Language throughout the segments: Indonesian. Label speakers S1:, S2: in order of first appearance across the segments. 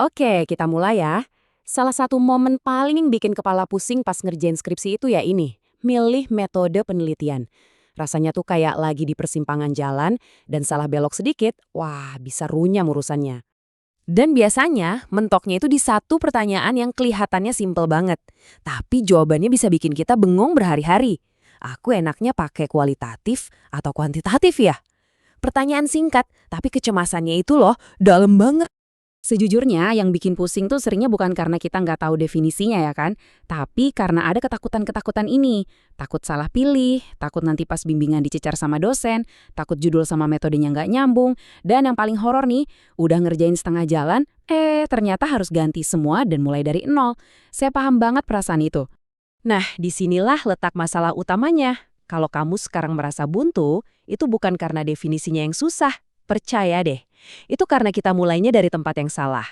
S1: Oke, kita mulai ya. Salah satu momen paling bikin kepala pusing pas ngerjain skripsi itu ya ini, milih metode penelitian. Rasanya tuh kayak lagi di persimpangan jalan dan salah belok sedikit, wah bisa runyam urusannya. Dan biasanya mentoknya itu di satu pertanyaan yang kelihatannya simpel banget. Tapi jawabannya bisa bikin kita bengong berhari-hari. Aku enaknya pakai kualitatif atau kuantitatif ya? Pertanyaan singkat, tapi kecemasannya itu loh dalam banget. Sejujurnya, yang bikin pusing tuh seringnya bukan karena kita nggak tahu definisinya ya kan, tapi karena ada ketakutan-ketakutan ini. Takut salah pilih, takut nanti pas bimbingan dicecar sama dosen, takut judul sama metodenya nggak nyambung, dan yang paling horor nih, udah ngerjain setengah jalan, ternyata harus ganti semua dan mulai dari nol. Saya paham banget perasaan itu. Nah, disinilah letak masalah utamanya. Kalau kamu sekarang merasa buntu, itu bukan karena definisinya yang susah. Percaya deh, itu karena kita mulainya dari tempat yang salah.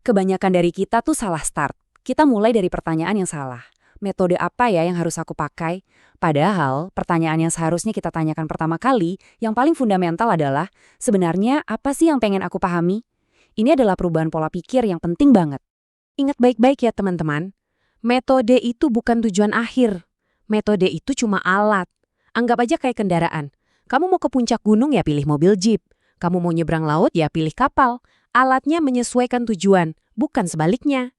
S1: Kebanyakan dari kita tuh salah start. Kita mulai dari pertanyaan yang salah. Metode apa ya yang harus aku pakai? Padahal, pertanyaan yang seharusnya kita tanyakan pertama kali, yang paling fundamental adalah, sebenarnya apa sih yang pengen aku pahami? Ini adalah perubahan pola pikir yang penting banget. Ingat baik-baik ya teman-teman. Metode itu bukan tujuan akhir. Metode itu cuma alat. Anggap aja kayak kendaraan. Kamu mau ke puncak gunung ya pilih mobil jeep. Kamu mau nyebrang laut ya pilih kapal. Alatnya menyesuaikan tujuan, bukan sebaliknya.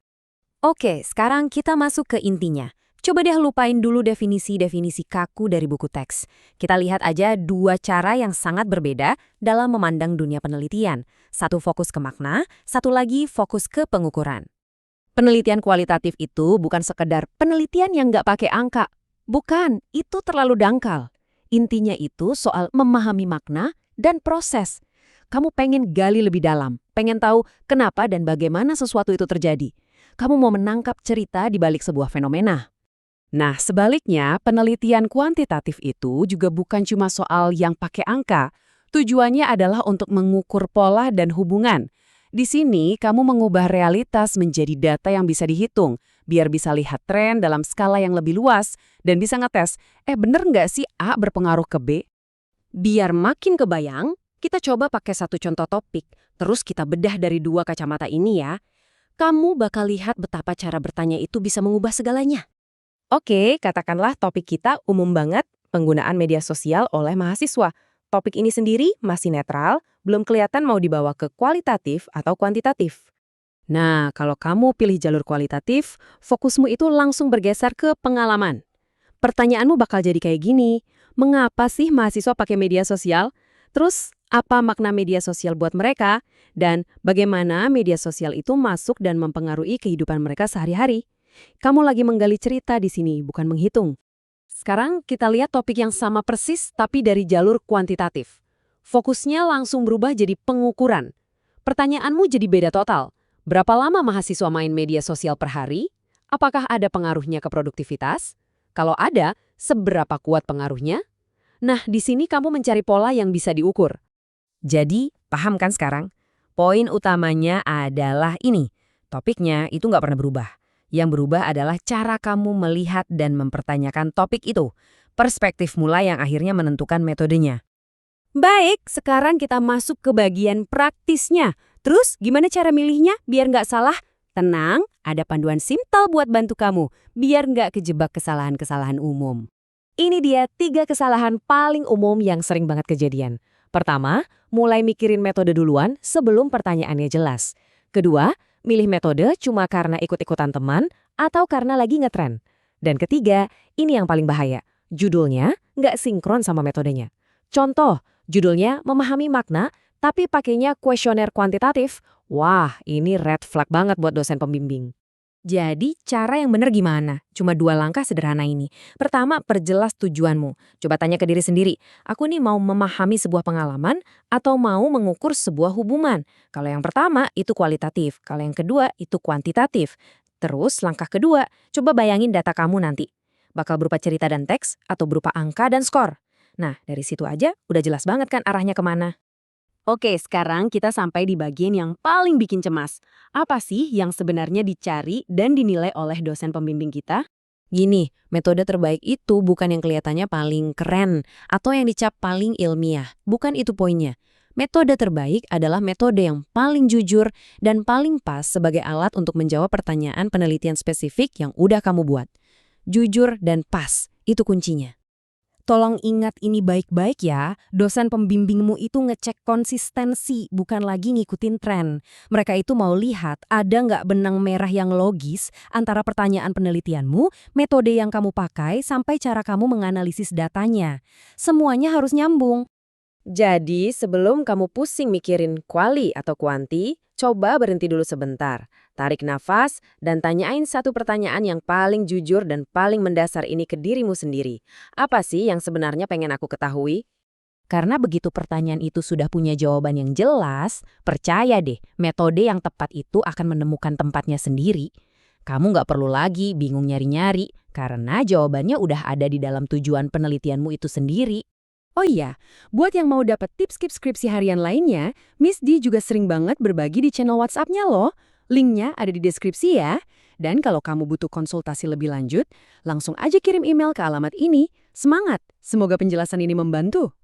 S1: Oke, sekarang kita masuk ke intinya. Coba deh lupain dulu definisi-definisi kaku dari buku teks. Kita lihat aja dua cara yang sangat berbeda dalam memandang dunia penelitian. Satu fokus ke makna, satu lagi fokus ke pengukuran. Penelitian kualitatif itu bukan sekedar penelitian yang nggak pakai angka. Bukan, itu terlalu dangkal. Intinya itu soal memahami makna dan proses. Kamu pengen gali lebih dalam, pengen tahu kenapa dan bagaimana sesuatu itu terjadi. Kamu mau menangkap cerita di balik sebuah fenomena. Nah, sebaliknya, penelitian kuantitatif itu juga bukan cuma soal yang pakai angka. Tujuannya adalah untuk mengukur pola dan hubungan. Di sini, kamu mengubah realitas menjadi data yang bisa dihitung, biar bisa lihat tren dalam skala yang lebih luas, dan bisa ngetes, bener nggak sih A berpengaruh ke B? Biar makin kebayang, kita coba pakai satu contoh topik, terus kita bedah dari dua kacamata ini ya. Kamu bakal lihat betapa cara bertanya itu bisa mengubah segalanya. Oke, katakanlah topik kita umum banget, penggunaan media sosial oleh mahasiswa. Topik ini sendiri masih netral, belum kelihatan mau dibawa ke kualitatif atau kuantitatif. Nah, kalau kamu pilih jalur kualitatif, fokusmu itu langsung bergeser ke pengalaman. Pertanyaanmu bakal jadi kayak gini, mengapa sih mahasiswa pakai media sosial? Terus, apa makna media sosial buat mereka? Dan bagaimana media sosial itu masuk dan mempengaruhi kehidupan mereka sehari-hari? Kamu lagi menggali cerita di sini, bukan menghitung. Sekarang kita lihat topik yang sama persis tapi dari jalur kuantitatif. Fokusnya langsung berubah jadi pengukuran. Pertanyaanmu jadi beda total. Berapa lama mahasiswa main media sosial per hari? Apakah ada pengaruhnya ke produktivitas? Kalau ada, seberapa kuat pengaruhnya? Nah, di sini kamu mencari pola yang bisa diukur. Jadi, paham kan sekarang? Poin utamanya adalah ini. Topiknya itu nggak pernah berubah. Yang berubah adalah cara kamu melihat dan mempertanyakan topik itu. Perspektif mulai yang akhirnya menentukan metodenya. Baik, sekarang kita masuk ke bagian praktisnya. Terus, gimana cara milihnya biar nggak salah? Tenang, ada panduan simpel buat bantu kamu, biar nggak kejebak kesalahan-kesalahan umum. Ini dia 3 kesalahan paling umum yang sering banget kejadian. Pertama, mulai mikirin metode duluan sebelum pertanyaannya jelas. Kedua, milih metode cuma karena ikut-ikutan teman atau karena lagi ngetren. Dan ketiga, ini yang paling bahaya. Judulnya nggak sinkron sama metodenya. Contoh, judulnya memahami makna tapi pakainya kuesioner kuantitatif. Wah, ini red flag banget buat dosen pembimbing. Jadi, cara yang benar gimana? Cuma 2 langkah sederhana ini. Pertama, perjelas tujuanmu. Coba tanya ke diri sendiri, aku nih mau memahami sebuah pengalaman atau mau mengukur sebuah hubungan? Kalau yang pertama, itu kualitatif. Kalau yang kedua, itu kuantitatif. Terus, langkah kedua, coba bayangin data kamu nanti. Bakal berupa cerita dan teks atau berupa angka dan skor? Nah, dari situ aja udah jelas banget kan arahnya kemana. Oke, sekarang kita sampai di bagian yang paling bikin cemas. Apa sih yang sebenarnya dicari dan dinilai oleh dosen pembimbing kita? Gini, metode terbaik itu bukan yang kelihatannya paling keren atau yang dicap paling ilmiah. Bukan itu poinnya. Metode terbaik adalah metode yang paling jujur dan paling pas sebagai alat untuk menjawab pertanyaan penelitian spesifik yang udah kamu buat. Jujur dan pas, itu kuncinya. Tolong ingat ini baik-baik ya, dosen pembimbingmu itu ngecek konsistensi, bukan lagi ngikutin tren. Mereka itu mau lihat ada nggak benang merah yang logis antara pertanyaan penelitianmu, metode yang kamu pakai, sampai cara kamu menganalisis datanya. Semuanya harus nyambung. Jadi, sebelum kamu pusing mikirin kuali atau kuanti, coba berhenti dulu sebentar. Tarik nafas dan tanyain satu pertanyaan yang paling jujur dan paling mendasar ini ke dirimu sendiri. Apa sih yang sebenarnya pengen aku ketahui? Karena begitu pertanyaan itu sudah punya jawaban yang jelas, percaya deh, metode yang tepat itu akan menemukan tempatnya sendiri. Kamu nggak perlu lagi bingung nyari-nyari, karena jawabannya udah ada di dalam tujuan penelitianmu itu sendiri. Oh iya, buat yang mau dapat tips skripsi harian lainnya, Miss D juga sering banget berbagi di channel WhatsApp-nya loh. Linknya ada di deskripsi ya. Dan kalau kamu butuh konsultasi lebih lanjut, langsung aja kirim email ke alamat ini. Semangat! Semoga penjelasan ini membantu.